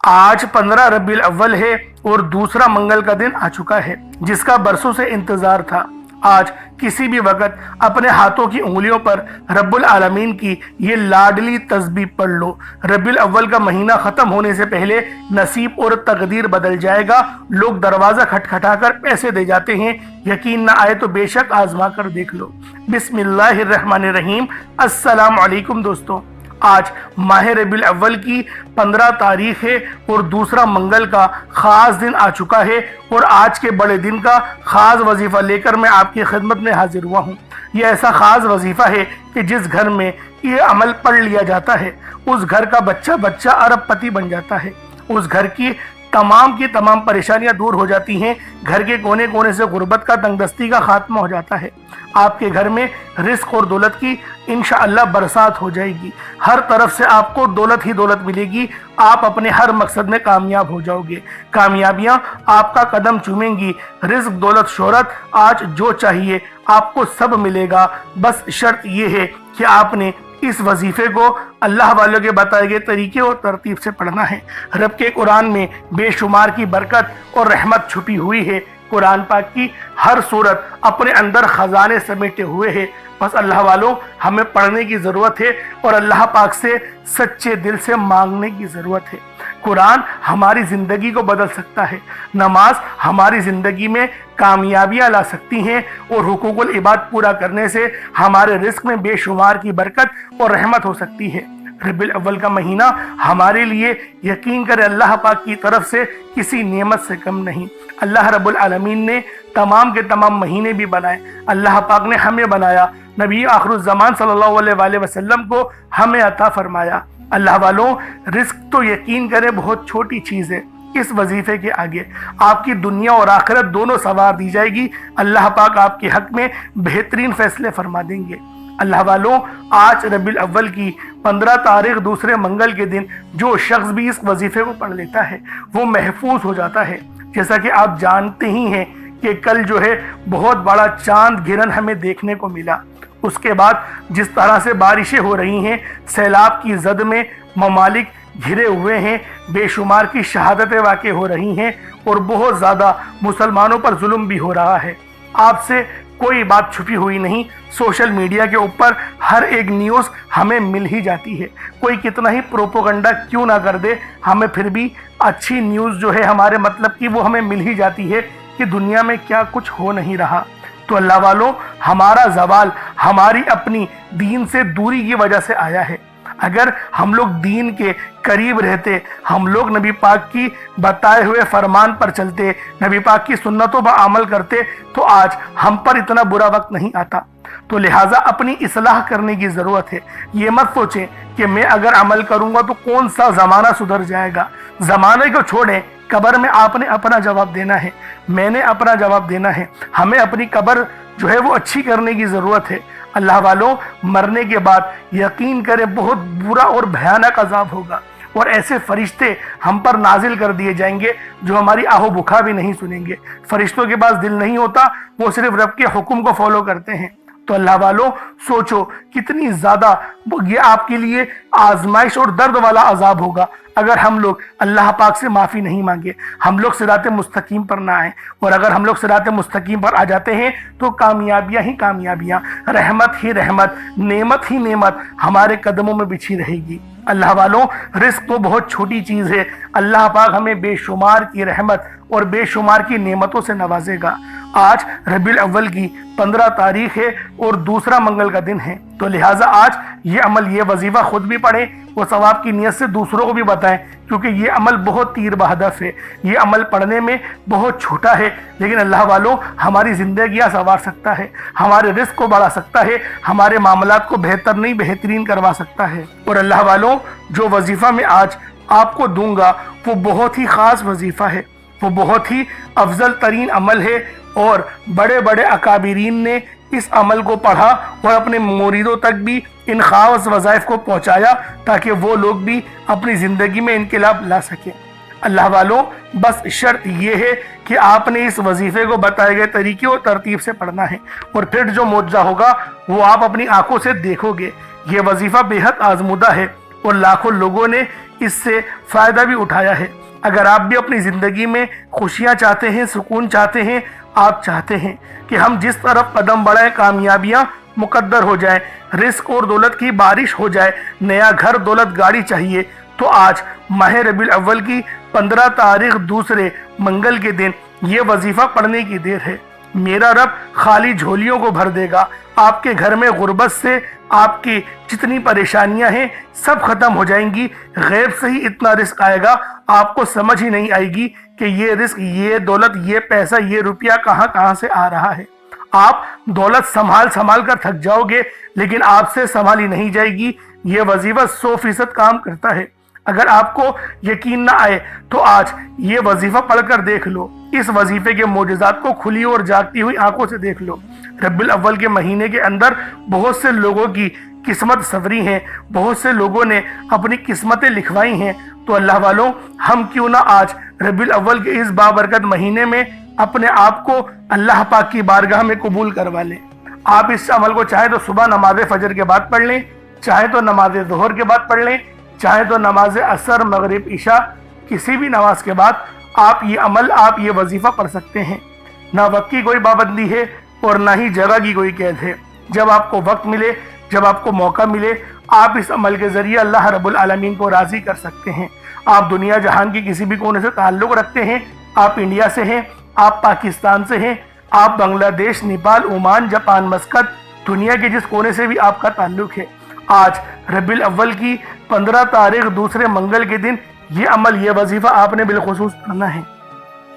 آج 15 रबीउल अव्वल है और दूसरा मंगल का दिन आ चुका है जिसका बरसों से इंतजार था। आज किसी भी वक्त अपने हाथों की उंगलियों पर रब्बुल आलमीन की ये लाडली तस्बीह पढ़ लो। रबीउल अव्वल का महीना खत्म होने से पहले नसीब और तकदीर बदल जाएगा। लोग दरवाजा खटखटाकर पैसे दे जाते हैं, यकीन ना आए तो बेशक आजमा कर देख लो। बिस्मिल्लाहिर्रहमानिर्रहीम। अस्सलाम वालेकुम दोस्तों, आज माह रबीउल अव्वल की 15 तारीख है और दूसरा मंगल का खास दिन आ चुका है और आज के बड़े दिन का खास वजीफा लेकर मैं आपकी खिदमत में हाजिर हुआ हूँ। ये ऐसा खास वजीफा है कि जिस घर में ये अमल पढ़ लिया जाता है उस घर का बच्चा अरबपति बन जाता है। उस घर की तमाम परेशानियां दूर हो जाती हैं। घर के कोने कोने से गुर्बत का तंगदस्ती का खात्मा हो जाता है। आपके घर में रिस्क और दौलत की इंशाअल्लाह बरसात हो जाएगी। हर तरफ से आपको दौलत ही दौलत मिलेगी। आप अपने हर मकसद में कामयाब हो जाओगे। कामयाबियां आपका कदम चूमेंगी। रिस्क, दौलत, शोहरत, आज जो चाहिए आपको सब मिलेगा। बस शर्त यह है कि आपने इस वजीफे को अल्लाह वालों के बताए गए तरीके और तरतीब से पढ़ना है। रब के कुरान में बेशुमार की बरकत और रहमत छुपी हुई है। कुरान पाक की हर सूरत अपने अंदर खजाने समेटे हुए है। बस अल्लाह वालों, हमें पढ़ने की ज़रूरत है और अल्लाह पाक से सच्चे दिल से मांगने की ज़रूरत है। कुरान हमारी ज़िंदगी को बदल सकता है। नमाज हमारी ज़िंदगी में कामयाबियाँ ला सकती हैं और हुकूकुल इबाद पूरा करने से हमारे रिस्क में बेशुमार की बरकत और रहमत हो सकती है। रबीउल अव्वल का महीना हमारे लिए यकीन करे अल्लाह पाक की तरफ से किसी नेमत से कम नहीं। अल्लाह रब्बुल आलमीन ने तमाम के तमाम महीने भी बनाए। अल्लाह पाक ने हमें बनाया, नबी आखिरुज़्ज़मान सल्लल्लाहु अलैहि वसल्लम को हमें अता फरमाया। अल्लाह वालों, रिस्क तो यकीन करें बहुत छोटी चीज़ है। इस वजीफे के आगे आपकी दुनिया और आखिरत दोनों सवार दी जाएगी। अल्लाह पाक आपके हक में बेहतरीन फैसले फरमा देंगे। अल्लाह वालों, आज रबीउल अव्वल की 15 तारीख दूसरे मंगल के दिन जो शख्स भी इस वजीफे को पढ़ लेता है वो महफूज हो जाता है। जैसा कि आप जानते ही हैं कि कल जो है बहुत बड़ा चांद गिरन हमें देखने को मिला। उसके बाद जिस तरह से बारिशें हो रही हैं, सैलाब की जद में ममालिक घिरे हुए हैं, बेशुमार की शहादतें वाक़ई हो रही हैं और बहुत ज़्यादा मुसलमानों पर जुल्म भी हो रहा है। आपसे कोई बात छुपी हुई नहीं। सोशल मीडिया के ऊपर हर एक न्यूज़ हमें मिल ही जाती है। कोई कितना ही प्रोपोगंडा क्यों ना कर दे, हमें फिर भी अच्छी न्यूज़ जो है हमारे मतलब की वो हमें मिल ही जाती है कि दुनिया में क्या कुछ हो नहीं रहा। तो अल्लाह वालों, हमारा ज़वाल हमारी अपनी दीन से दूरी की वजह से आया है। अगर हम लोग दीन के करीब रहते, हम लोग नबी पाक की बताए हुए फरमान पर चलते, नबी पाक की सुन्नतों पर अमल करते तो आज हम पर इतना बुरा वक्त नहीं आता। तो लिहाजा अपनी इस्लाह करने की ज़रूरत है। ये मत सोचें कि मैं अगर अमल करूँगा तो कौन सा ज़माना सुधर जाएगा। ज़माने को छोड़ें, कब्र में आपने अपना जवाब देना है, मैंने अपना जवाब देना है। हमें अपनी कब्र जो है वो अच्छी करने की ज़रूरत है। अल्लाह वालों, मरने के बाद यकीन करें बहुत बुरा और भयानक अजाब होगा और ऐसे फरिश्ते हम पर नाजिल कर दिए जाएंगे जो हमारी आहो बुखा भी नहीं सुनेंगे। फरिश्तों के पास दिल नहीं होता, वो सिर्फ रब के हुक्म को फॉलो करते हैं। तो अल्लाह वालों, सोचो कितनी ज़्यादा ये आपके लिए आजमाइश और दर्द वाला अजाब होगा अगर हम लोग अल्लाह पाक से माफ़ी नहीं मांगे, हम लोग सिराते मुस्तकीम पर ना आए। और अगर हम लोग सिराते मुस्तकीम पर आ जाते हैं तो कामयाबियाँ ही कामयाबियाँ, रहमत ही रहमत, नेमत ही नेमत हमारे कदमों में बिछी रहेगी। अल्लाह वालों, रिस्क तो बहुत छोटी चीज़ है। अल्लाह पाक हमें बेशुमार की रहमत और बेशुमार की नेमतों से नवाजेगा। आज रबीउल अव्वल की 15 तारीख है और दूसरा मंगल का दिन है। तो लिहाजा आज ये अमल, ये वजीफा खुद भी पढ़ें और सवाब की नीयत से दूसरों को भी बताएं, क्योंकि ये अमल बहुत तीर बहदफ है। ये अमल पढ़ने में बहुत छोटा है लेकिन अल्लाह वालों हमारी ज़िंदगियाँ संवार सकता है, हमारे रिस्क को बढ़ा सकता है, हमारे मामलात को बेहतर नहीं बेहतरीन करवा सकता है। और अल्लाह वालों, जो वजीफ़ा मैं आज आपको दूंगा वो बहुत ही ख़ास वजीफ़ा है, वो बहुत ही अफजल तरीन अमल है और बड़े बड़े अकाबिरीन ने इस अमल को पढ़ा और अपने मुरीदों तक भी इन खास वज़ाइफ को पहुँचाया ताकि वो लोग भी अपनी ज़िंदगी में इनकलाब ला सकें। अल्लाह वालों, बस शर्त ये है कि आपने इस वजीफे को बताए गए तरीके और तरतीब से पढ़ना है और फिर जो मौजज़ा होगा वो आप अपनी आंखों से देखोगे। ये वजीफा बेहद आजमुदा है और लाखों लोगों ने इससे फायदा भी उठाया है। अगर आप भी अपनी जिंदगी में खुशियां चाहते हैं, सुकून चाहते हैं, आप चाहते हैं कि हम जिस तरफ कदम बढ़ाएं कामयाबियां मुकद्दर हो जाए, रिस्क और दौलत की बारिश हो जाए, नया घर दौलत गाड़ी चाहिए, तो आज माह रबीउल अव्वल की 15 तारीख दूसरे मंगल के दिन ये वजीफा पढ़ने की देर है। मेरा रब खाली झोलियों को भर देगा। आपके घर में गुर्बत से आपकी जितनी परेशानियां हैं सब खत्म हो जाएंगी। गैब से ही इतना रिस्क आएगा, आपको समझ ही नहीं आएगी कि ये रिस्क, ये दौलत, ये पैसा, ये रुपया कहाँ से आ रहा है। आप दौलत संभाल कर थक जाओगे, लेकिन आपसे संभाली नहीं जाएगी। ये वजीफा 100% काम करता है। अगर आपको यकीन ना आए तो आज ये वजीफा पढ़कर देख लो। इस वजीफे के मोजज़ात को खुली और जागती हुई आंखों से देख लो। रब्बुल अव्वल के महीने के अंदर बहुत से लोगों की किस्मत संवरी है, बहुत से लोगों ने अपनी किस्मतें लिखवाई हैं। तो अल्लाह वालों, हम क्यों ना आज रब्बुल अव्वल के इस बाबरकत महीने में अपने आप को अल्लाह पाक की बारगाह में कबूल करवा लें। आप इस अमल को चाहे तो सुबह नमाज फजर के बाद पढ़ लें, चाहे तो नमाज ज़ोहर के बाद पढ़ लें, चाहे तो नमाज असर, मगरिब, इशा, किसी भी नमाज के बाद आप ये अमल, आप ये वजीफा पढ़ सकते हैं। ना वक्त की कोई पाबंदी है और ना ही जगह की कोई कैद है। जब आपको वक्त मिले, जब आपको मौका मिले, आप इस अमल के जरिए अल्लाह रब्बुल आलमीन को राज़ी कर सकते हैं। आप दुनिया जहान की किसी भी कोने से ताल्लुक़ रखते हैं, आप इंडिया से हैं, आप पाकिस्तान से हैं, आप बांग्लादेश, नेपाल, ओमान, जापान, मस्कत, दुनिया के जिस कोने से भी आपका ताल्लुक़ है, आज रबीउल अव्वल की 15 तारीख दूसरे मंगल के दिन ये अमल, ये वजीफा आपने बिलखुसूस पढ़ना है।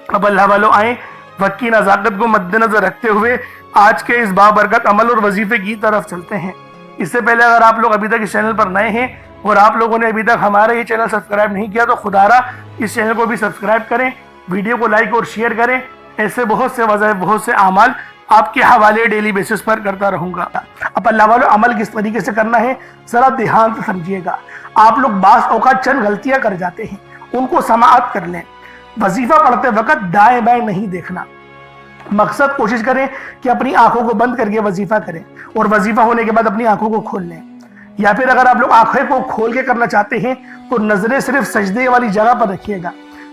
अब अल्लाह वालों, आए वक्त की नज़ाकत को मद्देनजर रखते हुए आज के इस बाबरकत अमल और वजीफे की तरफ चलते हैं। इससे पहले अगर आप लोग अभी तक इस चैनल पर नए हैं और आप लोगों ने अभी तक हमारा ये चैनल सब्सक्राइब नहीं किया तो खुदारा इस चैनल को भी सब्सक्राइब करें, वीडियो को लाइक और शेयर करें। ऐसे बहुत से वज़ाइफ, बहुत से आमाल आपके हवाले डेली बेसिस पर करता रहूंगा। अब अल्लाह वालों, अमल किस तरीके से करना है जरा ध्यान से समझिएगा। आप लोग बास औकात चंद गलतियां कर जाते हैं, उनको समाअत कर लें। वजीफा पढ़ते वक्त दाएं बाएं नहीं देखना। मकसद कोशिश करें कि अपनी आंखों को बंद करके वजीफा करें और वजीफा होने के बाद अपनी आंखों को खोल लें। या फिर अगर आप लोग आंखें को खोल के करना चाहते हैं तो नजरें सिर्फ सजदे वाली जगह पर रखिएगा।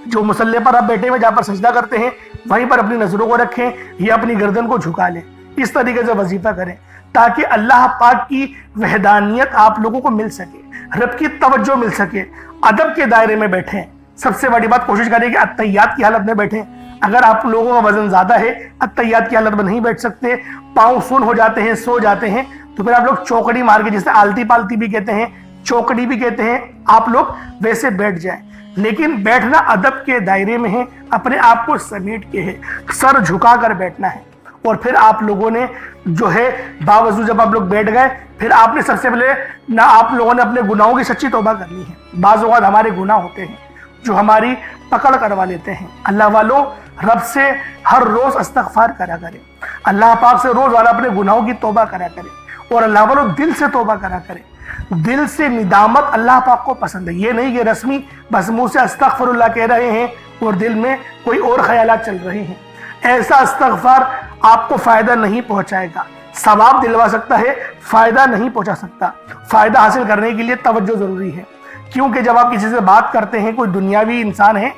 जो मुसल्ले पर आप बैठे हुए जहाँ पर सजदा करते हैं वहीं पर अपनी नजरों को रखें या अपनी गर्दन को झुका लें। इस तरीके से वजीफा करें ताकि अल्लाह पाक की वहदानियत आप लोगों को मिल सके, रब की तवज्जो मिल सके। अदब के दायरे में बैठें। सबसे बड़ी बात, कोशिश करें कि अत्तहियात की हालत में बैठें। अगर आप लोगों का वजन ज्यादा है, अत्तहियात की हालत में नहीं बैठ सकते, पाँव सुन हो जाते हैं, सो जाते हैं, तो फिर आप लोग चौकड़ी मार के, जिसे आलती पालती भी कहते हैं, चौकड़ी भी कहते हैं, आप लोग वैसे बैठ जाएं। लेकिन बैठना अदब के दायरे में है, अपने आप को समेट के है, सर झुका कर बैठना है। और फिर आप लोगों ने जो है बावजूद जब आप लोग बैठ गए, फिर आपने सबसे पहले ना आप लोगों ने अपने गुनाहों की सच्ची तौबा करनी है। बाज़ औक़ात हमारे गुनाह होते हैं जो हमारी पकड़ करवा लेते हैं। अल्लाह वालों, रब से हर रोज इस्तग़फ़ार करा करें, अल्लाह पाक से रोज वाला अपने गुनाहों की तौबा करा करें। और अल्लाह वालों, दिल से तौबा करा करें। दिल से निदामत अल्लाह पाक को पसंद है। ये नहीं कि रस्मी बस मुंह से अस्तग़फ़िरुल्लाह कह रहे हैं और दिल में कोई और ख्यालात चल रहे हैं। ऐसा इस्तग़फ़ार आपको फायदा नहीं पहुंचाएगा। सवाब दिलवा सकता है, फायदा नहीं पहुंचा सकता। फायदा हासिल करने के लिए तवज्जो जरूरी है, क्योंकि जब आप किसी से बात करते हैं, कोई दुनियावी इंसान है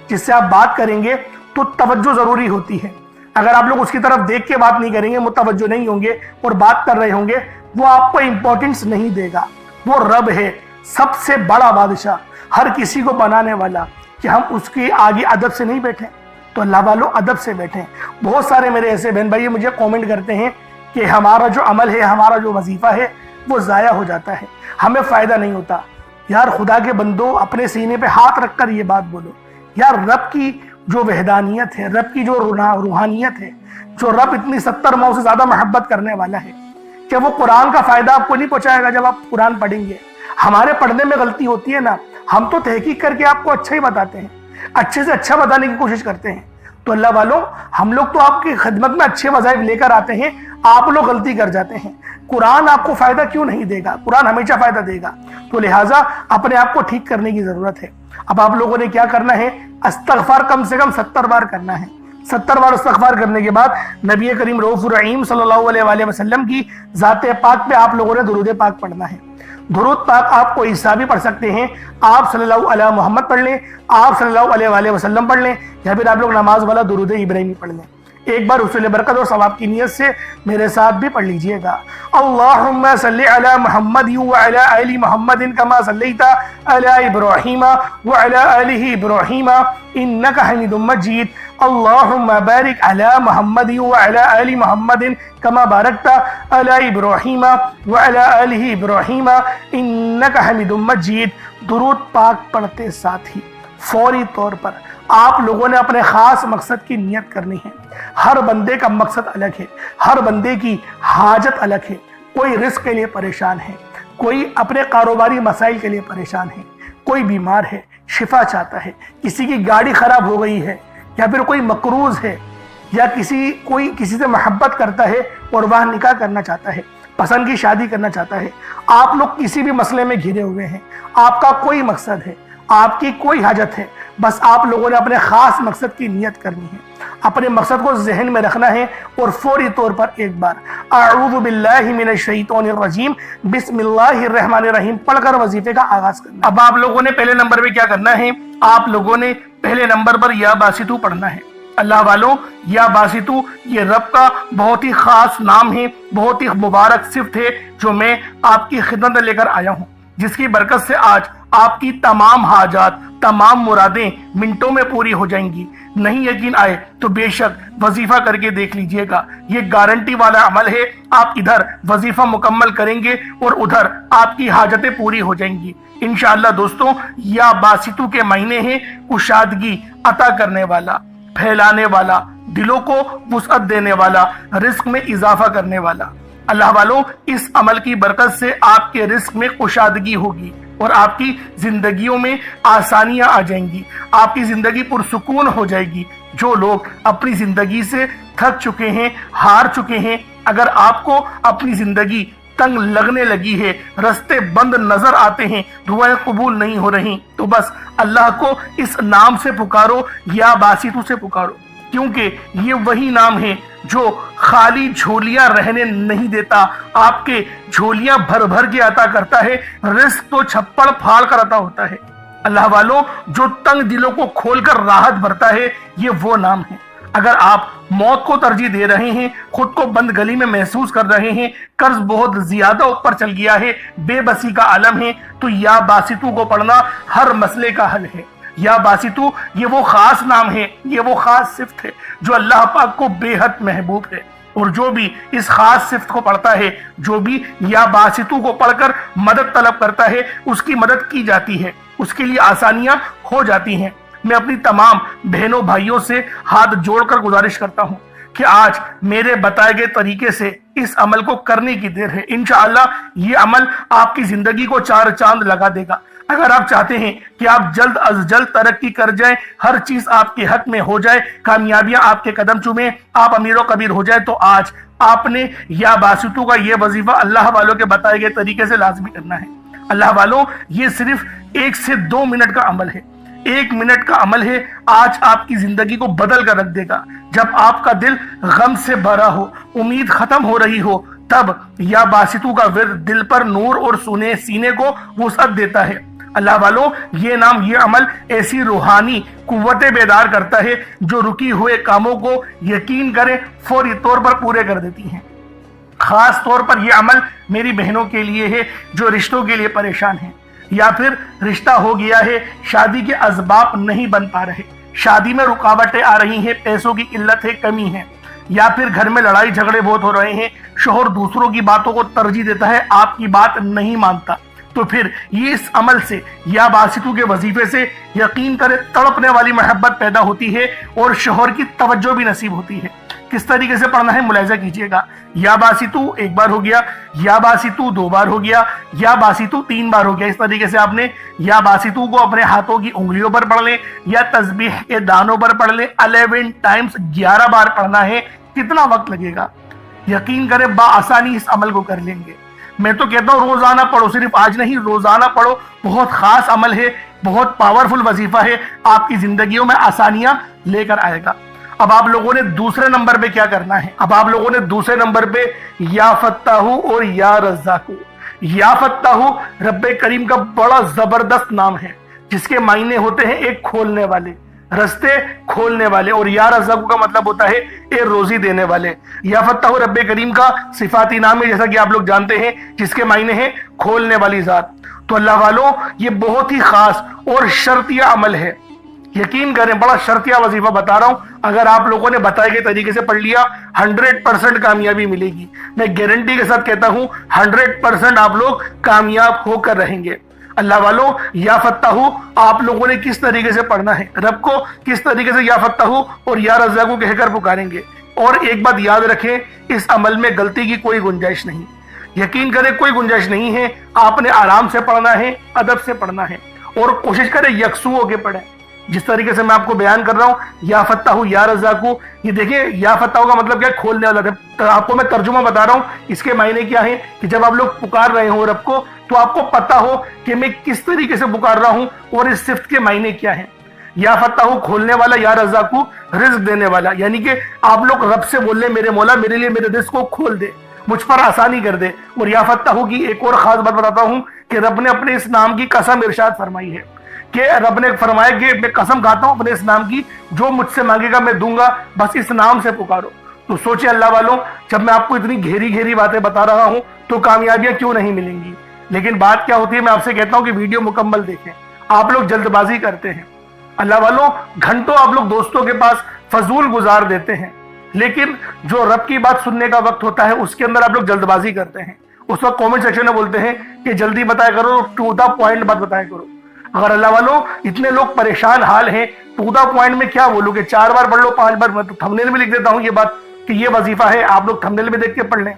जिससे आप बात करेंगे तो तवज्जो जरूरी होती है। अगर आप लोग उसकी तरफ देख के बात नहीं करेंगे, मुतवज्जो नहीं होंगे और बात कर रहे होंगे, वो आपको इंपॉर्टेंस नहीं देगा। वो रब है, सबसे बड़ा बादशाह, हर किसी को बनाने वाला, कि हम उसके आगे अदब से नहीं बैठे। तो अल्लाह वालों, अदब से बैठे। बहुत सारे मेरे ऐसे बहन भाई मुझे कमेंट करते हैं कि हमारा जो अमल है, हमारा जो वजीफा है, वो ज़ाया हो जाता है, हमें फ़ायदा नहीं होता। यार खुदा के बंदो, अपने सीने पे हाथ रखकर ये बात बोलो, यार रब की जो वहदानियत है, रब की जो रूहानियत है, जो रब इतनी 70 माह से ज़्यादा मोहब्बत करने वाला है, कि वो कुरान का फ़ायदा आपको नहीं पहुँचाएगा जब आप कुरान पढ़ेंगे। हमारे पढ़ने में गलती होती है ना, हम तो तहकीक करके आपको अच्छा ही बताते हैं, अच्छे से अच्छा बताने की कोशिश करते हैं। तो अल्लाह वालों, हम लोग तो आपकी खिदमत में अच्छे वज़ाइफ लेकर आते हैं, आप लोग गलती कर जाते हैं। कुरान आपको फ़ायदा क्यों नहीं देगा? कुरान हमेशा फ़ायदा देगा। तो लिहाजा अपने आप को ठीक करने की ज़रूरत है। अब आप लोगों ने क्या करना है? इस्तग़फ़ार कम से कम 70 बार करना है। 70 बार इस्तग़फ़ार करने के बाद नबी करीम रऊफ़ुर रहीम सल्लल्लाहु अलैहि वसल्लम की ज़ात पाक पे आप लोगों ने दुरूद पाक पढ़ना है। दुरूद पाक आप कोई हिस्सा भी पढ़ सकते हैं, आप सल्लल्लाहु अलैहि मोहम्मद पढ़ लें, आप सल्लल्लाहु अलैहि वसल्लम पढ़ लें, या फिर आप लोग नमाज वाला दुरूद इब्राहिमी पढ़ लें। एक बार हुसूल बरकत और सवाब की नियत से मेरे साथ भी पढ़ लीजिएगा। अल्लाहुम्मा सल्लि अला मुहम्मद व अला आलि मुहम्मदिन कमा सल्लैता अला इब्राहीम व अला आलि इब्राहीम इन्नका हमीदुम मजीद। अल्लाहुम्मा बारिक अला मुहम्मद व अला आलि मुहम्मदिन कमा बारकता अला इब्राहीम व अला आलि इब्राहीम इन्नका हमीदुम मजीद। दुरूद पाक पढ़ते साथ ही फौरी तौर पर आप लोगों ने अपने खास मकसद की नियत करनी है। हर बंदे का मकसद अलग है, हर बंदे की हाजत अलग है। कोई रिस्क के लिए परेशान है, कोई अपने कारोबारी मसाइल के लिए परेशान है, कोई बीमार है, शिफा चाहता है, किसी की गाड़ी खराब हो गई है, या फिर कोई मकरूज है, या कोई किसी से मोहब्बत करता है और वह निकाह करना चाहता है, पसंद की शादी करना चाहता है। आप लोग किसी भी मसले में घिरे हुए हैं, आपका कोई मकसद है, आपकी कोई हाजत है, बस आप लोगों ने अपने खास मकसद की नियत करनी है, अपने मकसद को जहन में रखना है और फौरी तौर पर एक बार अऊज़ु बिल्लाहि मिनश शैतानिर रजीम बिस्मिल्लाहिर रहमानिर रहीम पढ़कर वजीफे का आगाज करना। अब आप लोगों ने पहले नंबर पे क्या करना है, आप लोगों ने पहले नंबर पर या बासितू पढ़ना है। अल्लाह वालों, या बासितू ये रब का बहुत ही खास नाम है, बहुत ही मुबारक सिफ्त है जो मैं आपकी खिदमत में लेकर आया हूँ, जिसकी बरकत से आज आपकी तमाम हाजात, तमाम मुरादें मिनटों में पूरी हो जाएंगी। नहीं यकीन आए तो बेशक वजीफा करके देख लीजिएगा, ये गारंटी वाला अमल है। आप इधर वजीफा मुकम्मल करेंगे और उधर आपकी हाजतें पूरी हो जाएंगी इंशाअल्लाह। दोस्तों, या बासितू के महीने हैं कुशादगी अता करने वाला, फैलाने वाला, दिलों को वुसअत देने वाला, रिस्क में इजाफा करने वाला। अल्लाह वालों, इस अमल की बरकत से आपके रिस्क में कुशादगी होगी और आपकी जिंदगियों में आसानियां आ जाएंगी, आपकी जिंदगी पुरसुकून हो जाएगी। जो लोग अपनी जिंदगी से थक चुके हैं, हार चुके हैं, अगर आपको अपनी जिंदगी तंग लगने लगी है, रास्ते बंद नजर आते हैं, दुआएं कबूल नहीं हो रही, तो बस अल्लाह को इस नाम से पुकारो, या बासितू से पुकारो, क्योंकि ये वही नाम है जो खाली झोलियां रहने नहीं देता, आपके झोलियां भर भर के अता करता है, रिस्क तो छप्पड़ फाड़ कर अता होता है। अल्लाह वालों, जो तंग दिलों को खोलकर राहत भरता है, ये वो नाम है। अगर आप मौत को तरजीह दे रहे हैं, खुद को बंद गली में महसूस कर रहे हैं, कर्ज बहुत ज्यादा ऊपर चल गया है, बेबसी का आलम है, तो या बासितू को पढ़ना हर मसले का हल है। या बासितू ये वो खास नाम है, ये वो खास सिफ्त है जो अल्लाह पाक को बेहद महबूब है। और जो भी इस खास सिफ्त को पढ़ता है, जो भी या बासितू को पढ़कर मदद तलब करता है, उसकी मदद की जाती है, उसके लिए आसानियां हो जाती हैं। मैं अपनी तमाम बहनों भाइयों से हाथ जोड़कर गुजारिश करता हूँ कि आज मेरे बताए गए तरीके से इस अमल को करने की देर है। इंशाअल्लाह ये अमल आपकी जिंदगी को चार चांद लगा देगा। अगर आप चाहते हैं कि आप जल्द अज जल्द तरक्की कर जाएं, हर चीज आपके हक में हो जाए, कामयाबियां आपके कदम चूमे, आप अमीर कबीर हो जाए, तो आज आपने या बासितू का ये वजीफा अल्लाह वालों के बताए गए तरीके से लाजमी करना है। अल्लाह वालों, ये सिर्फ 1 से 2 मिनट का अमल है, 1 मिनट का अमल है, आज आपकी जिंदगी को बदल कर रख देगा। जब आपका दिल गम से भरा हो, उम्मीद खत्म हो रही हो, तब या बासितू का विर्द दिल पर नूर और सीने को वुसअत देता है। अल्लाह वालों, ये नाम, ये अमल ऐसी रूहानी कुव्वतें बेदार करता है जो रुकी हुए कामों को यकीन करें फौरी तौर पर पूरे कर देती हैं। खास तौर पर यह अमल मेरी बहनों के लिए है जो रिश्तों के लिए परेशान हैं, या फिर रिश्ता हो गया है, शादी के असबाब नहीं बन पा रहे, शादी में रुकावटें आ रही हैं, पैसों की किल्लत है, कमी है, या फिर घर में लड़ाई झगड़े बहुत हो रहे हैं, शोहर दूसरों की बातों को तरजीह देता है, आपकी बात नहीं मानता, तो फिर ये इस अमल से या बासितू के वजीफे से यकीन करें तड़पने वाली मोहब्बत पैदा होती है और शोहर की तवज्जो भी नसीब होती है। किस तरीके से पढ़ना है मुलाहिजा कीजिएगा। या बासितू 1 बार हो गया, या बासितू 2 बार हो गया, या बासितू 3 बार हो गया। इस तरीके से आपने या बासितू को अपने हाथों की उंगलियों पर पढ़ लें या तस्बीह के दानों पर पढ़ लें। 11 टाइम्स 11 बार पढ़ना है। कितना वक्त लगेगा? यकीन करें बाआसानी इस अमल को कर लेंगे। मैं तो कहता हूँ रोजाना पढ़ो, सिर्फ आज नहीं, रोजाना पढ़ो। बहुत खास अमल है, बहुत पावरफुल वजीफा है, आपकी जिंदगियों में आसानियां लेकर आएगा। अब आप लोगों ने दूसरे नंबर पे क्या करना है, अब आप लोगों ने दूसरे नंबर पे या फत्ताहू और या रज़्ज़ाक़ू। या फत्ताहू रब्बे करीम का बड़ा जबरदस्त नाम है जिसके मायने होते हैं एक खोलने वाले, रस्ते खोलने वाले, और या रज़्ज़ाक़ू का मतलब होता है एक रोजी देने वाले। या फत्ताहू रब्बे करीम का सिफाती नाम है जैसा कि आप लोग जानते हैं, जिसके मायने हैं खोलने वाली जात। तो अल्लाह वालों, ये बहुत ही खास और शर्तिया अमल है। यकीन करें, बड़ा शर्तिया वजीफा बता रहा हूं। अगर आप लोगों ने बताए गए तरीके से पढ़ लिया 100% कामयाबी मिलेगी। मैं गारंटी के साथ कहता हूं 100% आप लोग कामयाब होकर रहेंगे। अल्लाह वालों, या फत्ताहू आप लोगों ने किस तरीके से पढ़ना है, रब को किस तरीके से या फत्ताहू और या रज़्ज़ाक़ू कहकर पुकारेंगे। और एक बात याद रखें, इस अमल में गलती की कोई गुंजाइश नहीं। यकीन करें, कोई गुंजाइश नहीं है। आपने आराम से पढ़ना है, अदब से पढ़ना है, और कोशिश करें यकसू होकर पढ़ें। जिस तरीके से मैं आपको बयान कर रहा हूं, या फत्ताहू या रज़्ज़ाक़ू, ये देखिए या फत्ताहू का मतलब क्या है, खोलने वाला। तो आपको मैं तर्जुमा बता रहा हूं, इसके मायने क्या है कि जब आप लोग पुकार रहे हो रब को, तो आपको पता हो कि मैं किस तरीके से पुकार रहा हूं और इस सिफ्त के मायने क्या है। या फत्ताहू खोलने वाला, या रज़्ज़ाक़ू रिज़्क़ देने वाला, यानी कि आप लोग रब से बोल ले मेरे मौला मेरे लिए मेरे रिज़्क़ को खोल दे, मुझ पर आसानी कर दे। और या फत्ताहू की एक और खास बात बताता हूं कि रब ने अपने इस नाम की कसम इरशाद फरमाई है कि रब ने फरमाया कि मैं कसम खाता हूं अपने इस नाम की, जो मुझसे मांगेगा मैं दूंगा, बस इस नाम से पुकारो। तो सोचिए अल्लाह वालों, जब मैं आपको इतनी घेरी घेरी बातें बता रहा हूं तो कामयाबियां क्यों नहीं मिलेंगी। लेकिन बात क्या होती है, मैं आपसे कहता हूं कि वीडियो मुकम्मल देखें। आप लोग जल्दबाजी करते हैं अल्लाह वालों, घंटों आप लोग दोस्तों के पास फजूल गुजार देते हैं, लेकिन जो रब की बात सुनने का वक्त होता है उसके अंदर आप लोग जल्दबाजी करते हैं। उस वक्त कमेंट सेक्शन में बोलते हैं कि जल्दी बताया करो, टू द पॉइंट बात बताया करो। अगर अल्लाह वालों इतने लोग परेशान हाल हैं, टू द पॉइंट में क्या बोलूं कि 4 बार पढ़ लो 5 बार, मैं तो थंबनेल में लिख देता हूं ये बात कि ये वजीफा है, आप लोग थंबनेल में देख के पढ़ लें।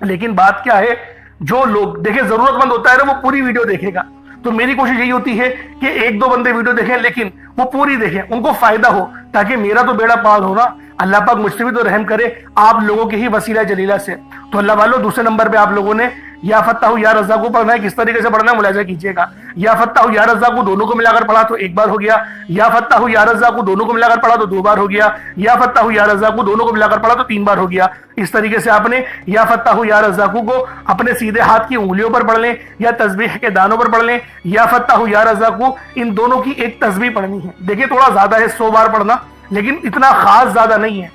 लेकिन बात क्या है, जो लोग देखिए जरूरतमंद होता है ना, वो पूरी वीडियो देखेगा। तो मेरी कोशिश यही होती है कि 1-2 बंदे वीडियो देखें, लेकिन वो पूरी देखें, उनको फायदा हो, ताकि मेरा तो बेड़ा पार हो ना। अल्लाह पाक मुझसे भी तो रहम करे आप लोगों के ही वसीला जलीला से। तो अल्लाह वालों, दूसरे नंबर पे आप लोगों ने या फत्ताहू या रज़्ज़ाक़ू पढ़ना है। किस तरीके से पढ़ना है मुलाहिज़ा कीजिएगा। या फत्ताहू या रज़्ज़ाक़ू दोनों को मिलाकर पढ़ा तो 1 बार हो गया, या फत्ताहू या रज़्ज़ाक़ू दोनों को मिलाकर पढ़ा तो 2 बार हो गया, या फत्ताहू या रज़्ज़ाक़ू दोनों को मिलाकर पढ़ा तो 3 बार हो गया। इस तरीके से आपने या फत्ताहू या रज़्ज़ाक़ू को अपने सीधे हाथ की उंगलियों पर पढ़ लें या तस्बीह के दानों पर पढ़ लें। या फत्ताहू या रज़्ज़ाक़ू इन दोनों की एक तस्बीह पढ़नी है। देखिए थोड़ा ज्यादा है 100 बार पढ़ना, लेकिन इतना खास ज्यादा नहीं है।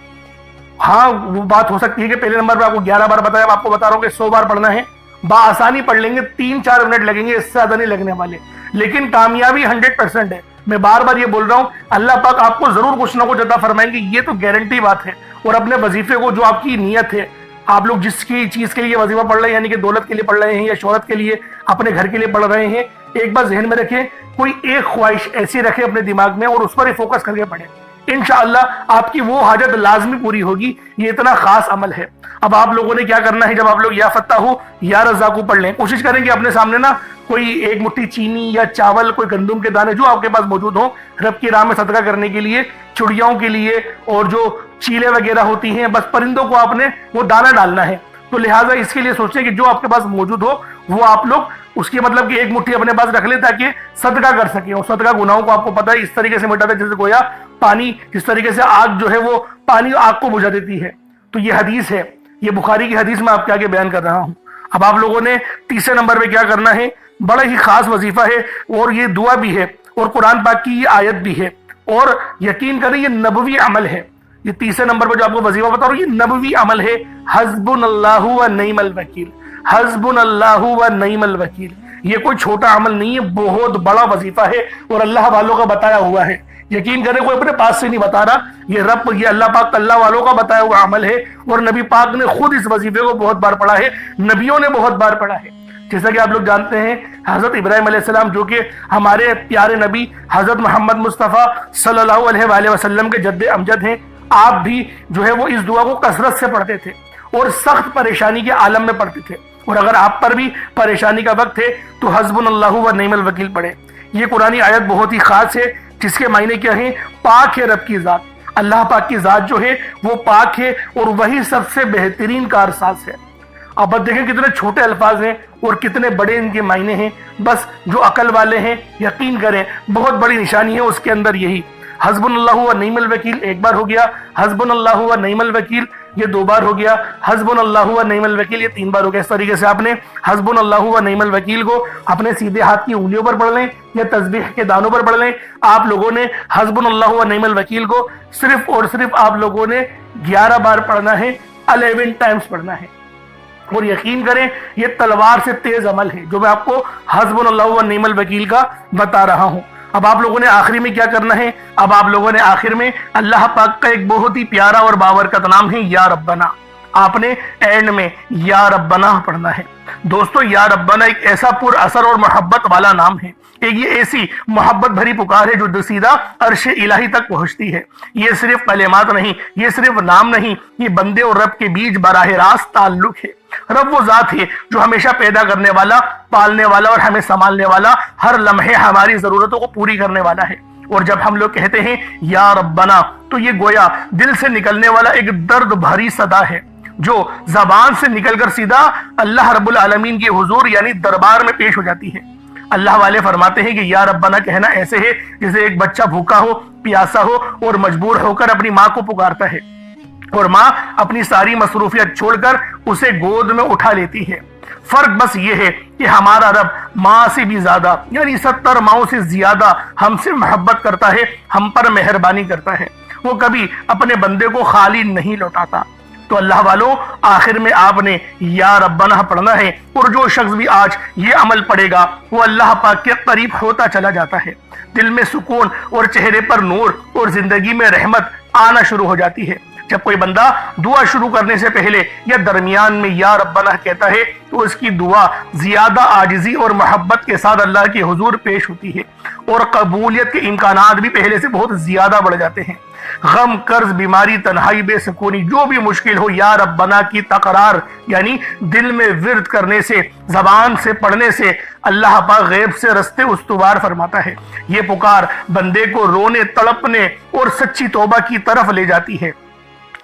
हाँ, वो बात हो सकती है कि पहले नंबर पर आपको 11 बार बताया, मैं आपको बता रहा हूँ कि 100 बार पढ़ना है। आसानी पढ़ लेंगे, 3-4 मिनट लगेंगे, इससे ज्यादा नहीं लगने वाले। लेकिन कामयाबी 100% है। मैं बार बार ये बोल रहा हूँ, अल्लाह पाक आपको जरूर कुछ ना कुछ अता फरमाएंगे, ये तो गारंटी बात है। और अपने वजीफे को, जो आपकी नीयत है, आप लोग जिसकी चीज के लिए वजीफा पढ़ रहे हैं, यानी कि दौलत के लिए पढ़ रहे हैं या शोहरत के लिए, अपने घर के लिए पढ़ रहे हैं, एक बार जहन में रखें, कोई एक ख्वाहिश ऐसी रखे अपने दिमाग में और उस पर ही फोकस करके पढ़े। इंशाअल्लाह आपकी वो हाजत लाजमी पूरी होगी। ये इतना खास अमल है। अब आप लोगों ने क्या करना है, जब आप लोग या फत्ताहू या रज़्ज़ाक़ू पढ़ लें, कोशिश करें कि अपने सामने ना कोई एक मुट्ठी चीनी या चावल, कोई गंदुम के दाने जो आपके पास मौजूद हो, रब की राह में सदका करने के लिए, चिड़ियाओं के लिए, और जो चीले वगैरह होती हैं, बस परिंदों को आपने वो दाना डालना है। तो लिहाजा इसके लिए सोचें कि जो आपके पास मौजूद हो वो आप लोग उसकी मतलब कि एक मुट्ठी अपने पास रख ले, ताकि सदका कर सके। और सदका गुनाहों को आपको पता है इस तरीके से मिटाता है जैसे गोया पानी, जिस तरीके से आग जो है वो पानी आग को बुझा देती है। तो ये हदीस है, ये बुखारी की हदीस मैं आपके आगे बयान कर रहा हूँ। अब आप लोगों ने तीसरे नंबर पे क्या करना है, बड़ा ही खास वजीफा है, और ये दुआ भी है और कुरान पाक की ये आयत भी है, और यकीन करें ये नबवी अमल है। ये तीसरे नंबर पर जो आपको वजीफा बता रहा हूँ, ये नबवी अमल है। हस्बुनल्लाहु व निअमल वकील, हस्बुनल्लाहु व निअमल वकील। ये कोई छोटा अमल नहीं है, बहुत बड़ा वजीफा है और अल्लाह वालों का बताया हुआ है। यकीन करें, कोई अपने पास से नहीं बता रहा, ये अल्लाह पाक अल्लाह वालों का बताया हुआ अमल है। और नबी पाक ने खुद इस वजीफे को बहुत बार पढ़ा है, नबियों ने बहुत बार पढ़ा है। जैसा कि आप लोग जानते हैं, हजरत इब्राहिम अलैहिस्सलाम जो कि हमारे प्यारे नबी हजरत मोहम्मद मुस्तफ़ा सल्लल्लाहु अलैहि वसल्लम के जद्दे अमजद हैं, आप भी जो है वो इस दुआ को कसरत से पढ़ते थे और सख्त परेशानी के आलम में पढ़ते थे। और अगर आप पर भी परेशानी का वक्त है तो हस्बुनल्लाहु व निअमल वकील पढ़े। ये कुरानी आयत बहुत ही खास है, जिसके मायने क्या है, पाक है रब की जात। अल्लाह पाक की जात जो है वो पाक है और वही सबसे बेहतरीन कारसाज है। अब बस देखें कितने छोटे अल्फाज हैं और कितने बड़े इनके मायने हैं। बस जो अकल वाले हैं यकीन करें, बहुत बड़ी निशानी है उसके अंदर यही। हस्बुनल्लाहु व निअमल वकील एक बार हो गया, हस्बुनल्लाहु व निअमल वकील ये 2 बार हो गया, हस्बुनल्लाहु व निअमल वकील ये 3 बार हो गया। इस तरीके से आपने हस्बुनल्लाहु व निअमल वकील को अपने सीधे हाथ की उंगलियों पर पढ़ लें या तस्बीह के दानों पर पढ़ लें। आप लोगों ने हस्बुनल्लाहु व निअमल वकील को सिर्फ और सिर्फ आप लोगों ने 11 बार पढ़ना है, 11 टाइम्स पढ़ना है। और यकीन करें ये तलवार से तेज अमल है जो मैं आपको हस्बुनल्लाहु व निअमल वकील का बता रहा हूं। अब आप लोगों ने आखिरी में क्या करना है, अब आप लोगों ने आखिर में अल्लाह पाक का एक बहुत ही प्यारा और बाबरकत नाम है या रब्बना। आपने एंड में या रब्बना पढ़ना है। दोस्तों या रब्बना एक ऐसा पुर असर और मोहब्बत वाला नाम है, एक ये ऐसी मोहब्बत भरी पुकार है जो सीधा अर्श इलाही तक पहुंचती है। ये सिर्फ कलेमात नहीं, ये सिर्फ नाम नहीं, ये बंदे और रब के बीच बराह रास्त ताल्लुक है। रब वो जात है जो हमेशा पैदा करने वाला, पालने वाला और हमें संभालने वाला, हर लम्हे हमारी जरूरतों को पूरी करने वाला है। और जब हम लोग कहते हैं या रब्बना तो ये गोया दिल से निकलने वाला एक दर्द भरी सदा है जो जबान से निकलकर सीधा अल्लाह रब्बुल आलमीन के हुजूर यानी दरबार में पेश हो जाती है। अल्लाह वाले फरमाते हैं कि या रब्बना कहना ऐसे है जैसे एक बच्चा भूखा हो, प्यासा हो और मजबूर होकर अपनी माँ को पुकारता है और माँ अपनी सारी मसरूफियत छोड़कर उसे गोद में उठा लेती है। फर्क बस ये है कि हमारा रब माँ से भी ज्यादा यानी 70 माओं से ज्यादा हमसे मोहब्बत करता है, हम पर मेहरबानी करता है। वो कभी अपने बंदे को खाली नहीं लौटाता। तो अल्लाह वालों आखिर में आपने या रब्बना पढ़ना है और जो शख्स भी आज ये अमल पढ़ेगा वो अल्लाह पाक के करीब होता चला जाता है। दिल में सुकून और चेहरे पर नूर और जिंदगी में रहमत आना शुरू हो जाती है। जब कोई बंदा दुआ शुरू करने से पहले या दरमियान में या रब्बना कहता है तो उसकी दुआ ज्यादा आजिजी और मोहब्बत के साथ अल्लाह के हुजूर पेश होती है और कबूलियत के इम्कानात भी पहले से बहुत ज्यादा बढ़ जाते हैं। गम, कर्ज, बीमारी, तन्हाई, बेसुकूनी जो भी मुश्किल हो या रब्बना की तकरार यानी दिल में विर्द करने से, जबान से पढ़ने से अल्लाह पाक गैब से रस्ते उस्तुवार फरमाता है। ये पुकार बंदे को रोने, तड़पने और सच्ची तौबा की तरफ ले जाती है।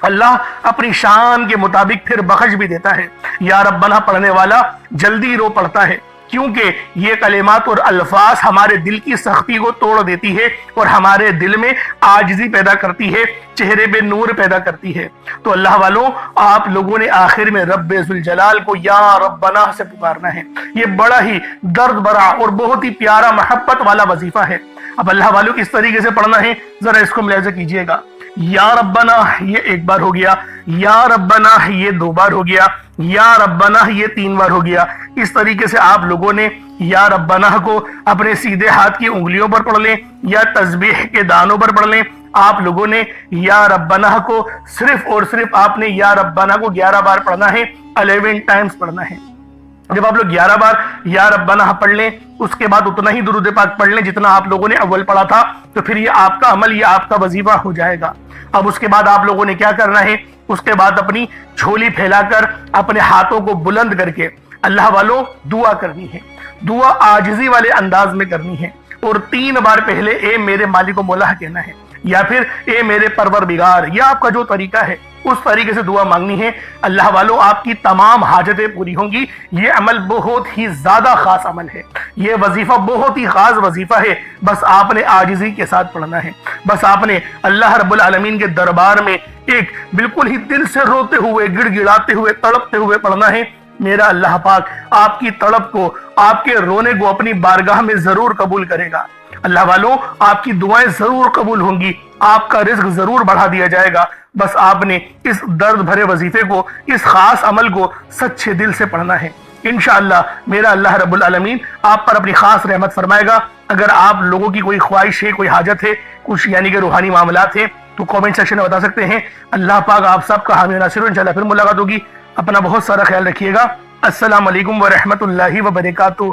अल्लाह अपनी शान के मुताबिक फिर बख्श भी देता है। या रब्बना पढ़ने वाला जल्दी रो पड़ता है क्योंकि ये कलेमात और अल्फाज हमारे दिल की सख्ती को तोड़ देती है और हमारे दिल में आजिज़ी पैदा करती है, चेहरे पे नूर पैदा करती है। तो अल्लाह वालों आप लोगों ने आखिर में रब्बे जुल जलाल को या रब्बना से पुकारना है। ये बड़ा ही दर्द भरा और बहुत ही प्यारा मोहब्बत वाला वजीफा है। अब अल्लाह वालों किस तरीके से पढ़ना है जरा इसको मुलाहिजा कीजिएगा। या रब्बना ये 1 बार हो गया, या रब्बना ये 2 बार हो गया, या रब्बना ये 3 बार हो गया। इस तरीके से आप लोगों ने या रब्बना को अपने सीधे हाथ की उंगलियों पर पढ़ लें या तस्बीह के दानों पर पढ़ लें। आप लोगों ने या रब्बना को सिर्फ और सिर्फ आपने या रब्बना को 11 बार पढ़ना है, 11 टाइम्स पढ़ना है। जब आप लोग 11 बार या रब्बना पढ़ लें उसके बाद उतना ही दुरूद पाक पढ़ लें जितना आप लोगों ने अव्वल पढ़ा था, तो फिर ये आपका अमल, ये आपका वजीफा हो जाएगा। अब उसके बाद आप लोगों ने क्या करना है, उसके बाद अपनी झोली फैलाकर अपने हाथों को बुलंद करके अल्लाह वालों दुआ करनी है। दुआ आजिज़ी वाले अंदाज में करनी है और 3 बार पहले ए मेरे मालिक मौला कहना है या फिर ए मेरे परवरदिगार, या आपका जो तरीका है उस तरीके से दुआ मांगनी है। अल्लाह वालों आपकी तमाम हाजतें पूरी होंगी। ये अमल बहुत ही ज्यादा खास अमल है, ये वजीफा बहुत ही खास वजीफा है। बस आपने आजिज़ी के साथ पढ़ना है। बस आपने अल्लाह रब्बुल आलमीन के दरबार में एक बिल्कुल ही दिल से रोते हुए, गिड़गिड़ाते हुए, तड़पते हुए पढ़ना है। मेरा अल्लाह पाक आपकी तड़प को, आपके रोने को अपनी बारगाह में जरूर कबूल करेगा। अल्लाह वालों आपकी दुआएं जरूर कबूल होंगी, आपका रिज्क जरूर बढ़ा दिया जाएगा। बस आपने इस दर्द भरे वजीफे को, इस खास अमल को सच्चे दिल से पढ़ना है। इंशाअल्लाह मेरा अल्लाह रब्बुल आलमीन आप पर अपनी खास रहमत फरमाएगा। अगर आप लोगों की कोई ख्वाहिश है, कोई हाजत है, कुछ यानी कि रूहानी मामलात है, तो कमेंट सेक्शन में बता सकते हैं। अल्लाह पाक आप सबका हामी नासिर। इंशाअल्लाह फिर मुलाकात होगी। अपना बहुत सारा ख्याल रखिएगा। अस्सलाम वालेकुम व रहमतुल्लाहि व बरकातुहू।